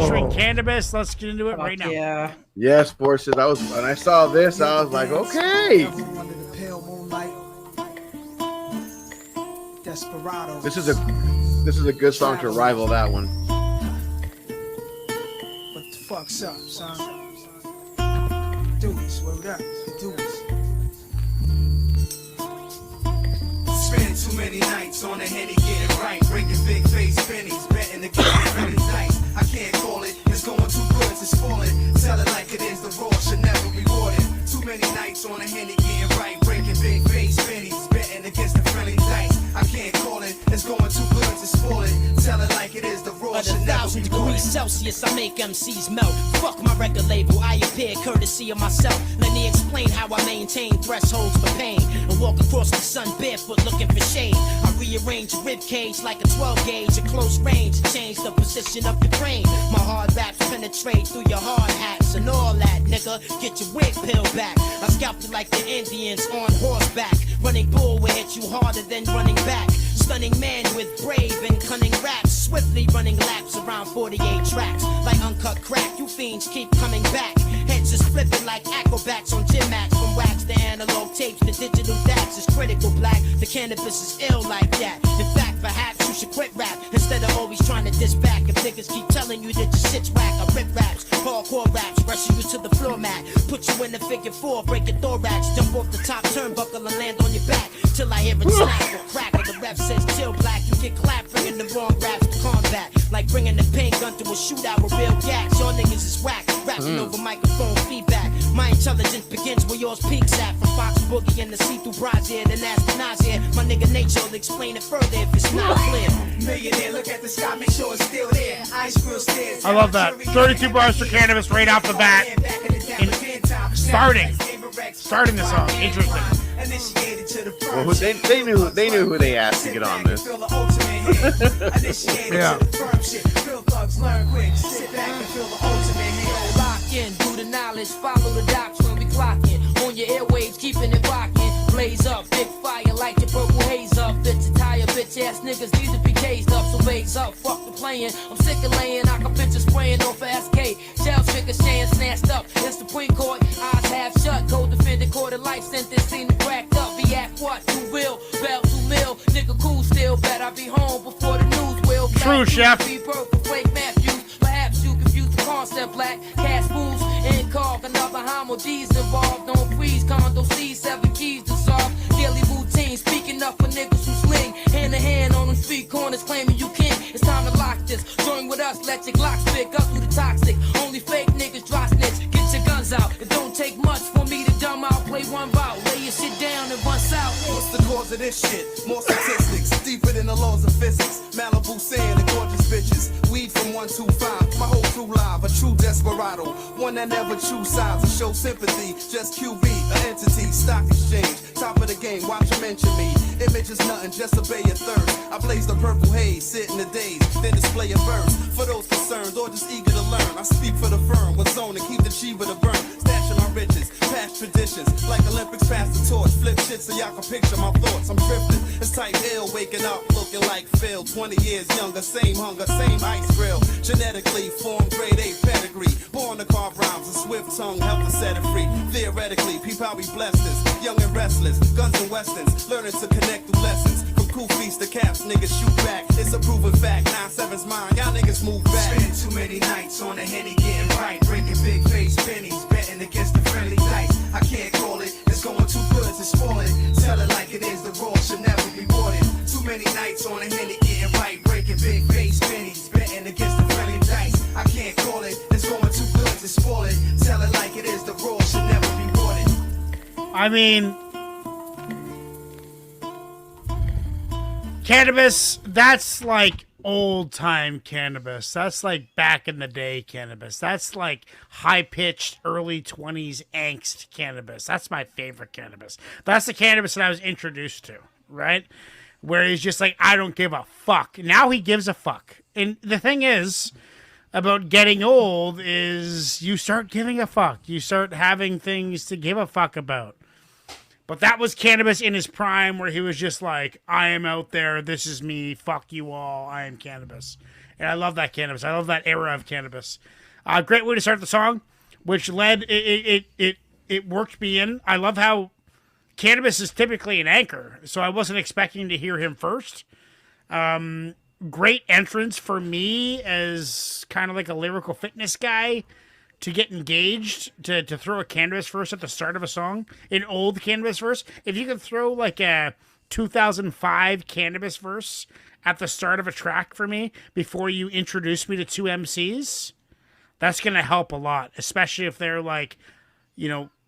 featuring Canibus. Let's get into it right now. Yeah. Yes, forces. When I saw this, I was like, okay. Desperados. This is a good song to rival that one. What the fuck's up, son? Do this, word up, do this. Spend too many nights on the Henny getting right, breaking big face pennies, betting against really dice. I can't call it, it's going too good to spoil it. Tell it like it is, the raw should never be rewarded. Too many nights on the Henny getting right, breaking big face pennies, betting against the friendly dice. I can't call it, it's going too good to spoil it. Tell it like it is, the raw should never be rewarded. Degrees Celsius, I make MCs melt. Fuck my record label, I appear courtesy of myself. Let me explain how I maintain thresholds for pain and walk across the sun barefoot looking for shade. I rearrange your rib cage like a 12 gauge at close range to change the position of your brain. My hard raps penetrate through your hard hats and all that, nigga. Get your wig peeled back. I scalp you like the Indians on horseback. Running bull will hit you harder than running back. Stunning man with brave and cunning raps, swiftly running laps around 48 tracks. Like uncut crack, you fiends keep coming back. Heads is flipping like acrobats on gym mats. From wax to analog tapes to digital dats is critical black. The cannabis is ill like that. In fact, perhaps you should quit rap instead of always trying to diss back. If niggas keep telling you that your shit's whack, I rip raps, hardcore raps, rushing you to the floor mat. Put you in the figure four, break your thorax, jump off the top turnbuckle and land on your back. Till I hear it snap or crack or the ref says chill black. You get clapped bringing the wrong raps to combat. Like bringing the pain gun to a shootout with real gas. Your niggas is whack, rapping over microphone feedback. My intelligence begins where yours peaks at. From Fox Boogie and the see-through brazier, then ask the Nazir. My nigga Nature will explain it further if it's not clear. Millionaire, look at the sky, make sure it's still there. Ice grill stairs. I love that. 32 bars for Canibus right off the bat. Starting the song. Interesting. Well, they knew who they asked to get on this. Yeah. Lock in, do the knowledge, follow the doctrine, we clocking. On your airwaves, keeping it rocking. Blaze up, big fire like your purple haze up. Bitch, you tired, bitch ass niggas need to be caged up. So raise up, fuck the playing. I'm sick of laying, I can picture spraying off SK. Shells ricocheting, snatched up. It's the Supreme Court, eyes half shut. Co-defendant, court of life sentence, seem to cracked up. Be at what? You will, bell 2 mil. Nigga cool still, bet I be home before the news will. True, chef. Be purple, fake Matthews. Perhaps you confuse the concept, black. Cash fools, and carve another homo D's involved. Don't freeze, condo C, 7 keys to solve. Daily routine, speaking up for niggas who sling. Hand to hand on them street corners, claiming you king. It's time to lock this. Join with us, let your Glocks pick up through the toxic. Only fake niggas drop snitch. Get your guns out. It don't take much for me to dumb out. Play one bout, lay your shit down and run south. What's the cause of this shit? More statistics, deeper than the laws of physics. Malibu sand and gorgeous bitches. Weed from 125, my whole crew live. A true desperado, one that never choose sides or show sympathy. Just QB, an entity, stock exchange. Top of the game, watch you mention me. Image is nothing, just obey your thirst. I blaze the purple haze, sit in the days, then display a verse. For those concerned or just eager to learn, I speak for the firm, with zone to keep the cheaper to burn. Stashing our riches, past traditions, like Olympics pass the torch. Flip shit so y'all can picture my thoughts. I'm drifting, it's tight ill, waking up looking like Phil. 20 years younger, same hunger, same ice grill. Genetically formed grade A pedigree. Born to carve rhymes, a swift tongue, help to set it free. Theoretically, peep how we bless this. Young and restless, guns and westerns, learning to connect through lessons. From cool feast to caps, niggas shoot back. It's a proven fact, 9-7's mine, y'all niggas move back. Spend too many nights on the Henny getting right, breaking big face pennies, betting against the friendly dice. I can't call it, it's going too good to spoil it. Tell it like it is, the raw should never be rewarded. Too many nights on the Henny getting right, breaking big face pennies, betting against the friendly dice. I can't call it, it's going too good to spoil it. Tell it like it is, the raw should never be rewarded. I mean, Canibus, that's like old-time Canibus. That's like back in the day Canibus. That's like high-pitched early 20s angst Canibus. That's my favorite Canibus. That's the Canibus that I was introduced to, right? Where he's just like, I don't give a fuck. Now he gives a fuck. And the thing is about getting old is you start giving a fuck. You start having things to give a fuck about. But that was Canibus in his prime where he was just like, I am out there. This is me. Fuck you all. I am Canibus. and I love that Canibus. I love that era of Canibus. Great way to start the song, which led it worked me in. I love how Canibus is typically an anchor, so I wasn't expecting to hear him first. Great entrance for me as kind of like a lyrical fitness guy to get engaged, to throw a Canibus verse at the start of a song, an old Canibus verse. If you could throw like a 2005 Canibus verse at the start of a track for me before you introduce me to two MCs, that's going to help a lot, especially if they're like,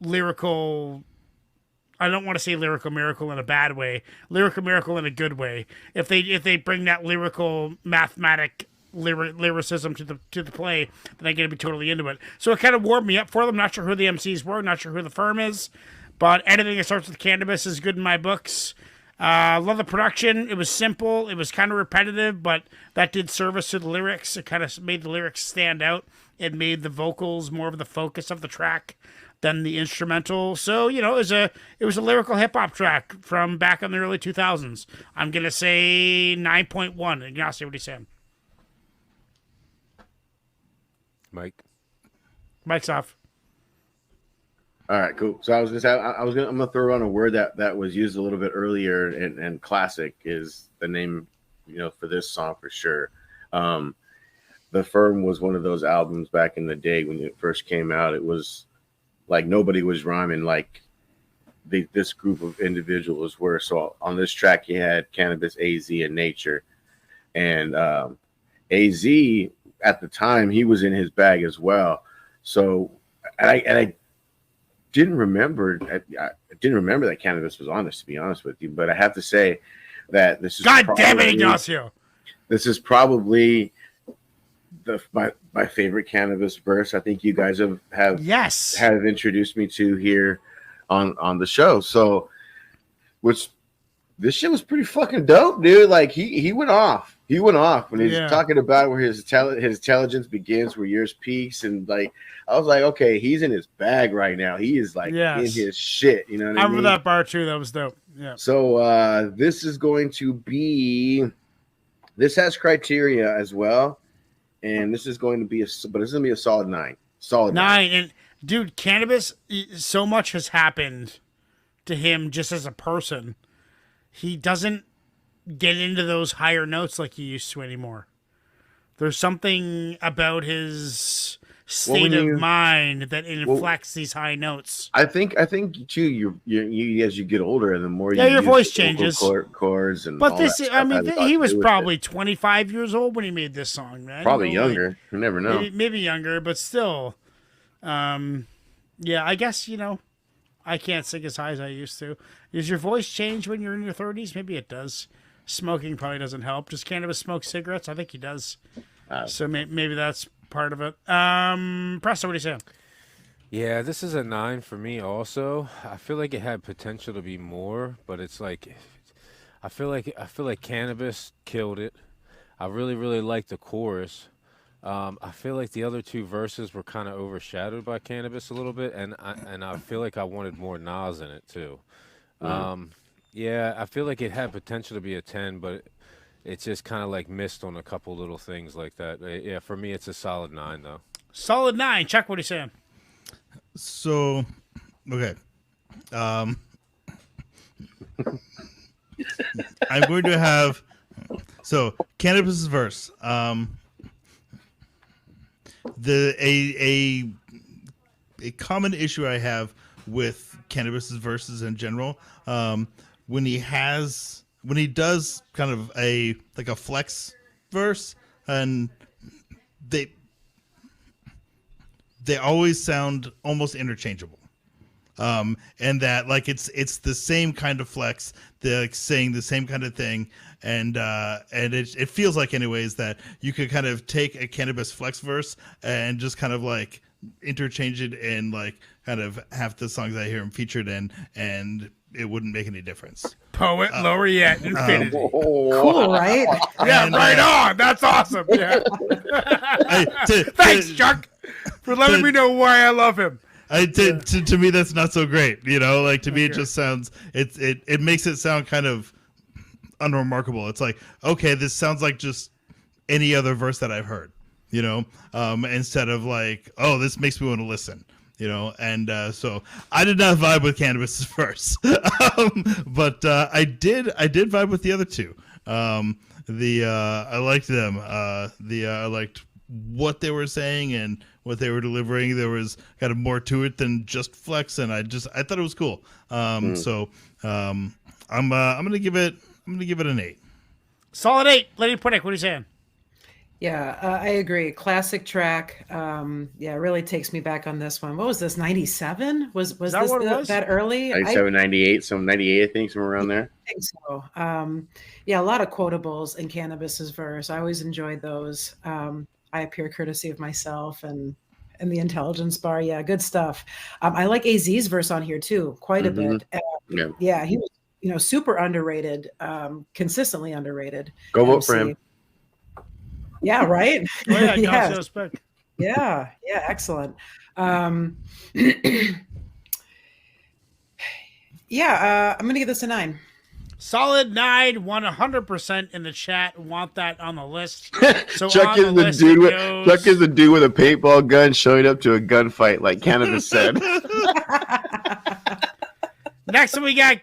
lyrical. I don't want to say lyrical miracle in a bad way, lyrical miracle in a good way. If they bring that lyrical lyricism to the play, then I'm going to be totally into it. So it kind of warmed me up for them. Not sure who the MCs were, not sure who the firm is, but anything that starts with Canibus is good in my books. Love the production. It was simple. It was kind of repetitive, but that did service to the lyrics. It kind of made the lyrics stand out. It made the vocals more of the focus of the track than the instrumental. So, it was a lyrical hip hop track from back in the early 2000s. I'm going to say 9.1. Ignacio, what are you saying? Mike's off. All right, cool. So I'm gonna throw on a word that was used a little bit earlier, and classic is the name, for this song for sure. The Firm was one of those albums back in the day when it first came out. It was like nobody was rhyming like this group of individuals were. So on this track, you had Canibus, AZ, and Nature, and AZ at the time he was in his bag as well. So I didn't remember. I didn't remember that Canibus was on this, to be honest with you. But I have to say that this is God damn it, Ignacio. This is probably my favorite Canibus verse. I think you guys have introduced me to here on the show. So, this shit was pretty fucking dope, dude. Like he went off. He went off when he's talking about where his intelligence begins, where yours peaks, and like I was like, okay, he's in his bag right now. He is like in his shit. You know what I mean? I remember that bar too. That was dope. Yeah. So this is going to be. This has criteria as well, and this is going to be a solid 9. Solid 9. And dude, Canibus, so much has happened to him just as a person. He doesn't get into those higher notes like he used to anymore. There's something about his state of mind that inflects these high notes. I think too. You as you get older, the more your voice changes, chords, and but this. I mean, he was probably 25 years old when he made this song, man. Probably younger. You never know. Maybe younger, but still. I guess I can't sing as high as I used to. Does your voice change when you're in your 30s? Maybe it does. Smoking probably doesn't help. Does Canibus smoke cigarettes? I think he does. So maybe that's part of it. Presto, what are you saying? Yeah, this is a 9 for me also. I feel like it had potential to be more, but it's like I feel like Canibus killed it. I really, really like the chorus. I feel like the other two verses were kind of overshadowed by Canibus a little bit, and I feel like I wanted more Nas in it too. I feel like it had potential to be a 10, but it's just kind of like missed on a couple little things like that. Yeah, for me, it's a solid 9 though. Solid 9. Chuck, what are you saying? So, okay. I'm going to have Canibus's verse. A common issue I have with Canibus's verses in general, when he does kind of a flex verse, and they always sound almost interchangeable. And that like it's the same kind of flex, they're saying the same kind of thing, and it feels like anyways that you could kind of take a Canibus flex verse and just kind of like interchange it and like kind of half the songs I hear him featured in, and it wouldn't make any difference. Poet Laureate Infinity. Cool, right? Yeah, right on. That's awesome. Yeah. Thanks, Chuck, for letting me know why I love him. To me, that's not so great. Like to me, it just sounds it makes it sound kind of unremarkable. It's like, okay, this sounds like just any other verse that I've heard. Instead of like, oh, this makes me want to listen. And so I did not vibe with Canibus's verse, but I did vibe with the other two. I liked them. I liked what they were saying and what they were delivering. There was kind of more to it than just flex, and I thought it was cool. So I'm gonna give it an 8. Solid 8. Lady Pudick, what are you saying? Yeah, I agree. Classic track. Yeah, it really takes me back on this one. What was this? 97? Was that this what it was? that early? 97, 98, some 98, I think, somewhere around there. I think so. Yeah, a lot of quotables in Canibus's verse. I always enjoyed those. I appear courtesy of myself and the intelligence bar. Yeah, good stuff. I like AZ's verse on here too, quite a bit. Yeah, he was, super underrated, consistently underrated. Go vote for him. Yeah, right. Oh, yeah, Yes. Spec. Yeah, excellent. Yeah, I'm gonna give this a 9. Solid 9, 100% in the chat. Want that on the list. So Chuck on is the the list dude. it Chuck goes- is the dude with a paintball gun showing up to a gunfight, like Canibus said. Next we got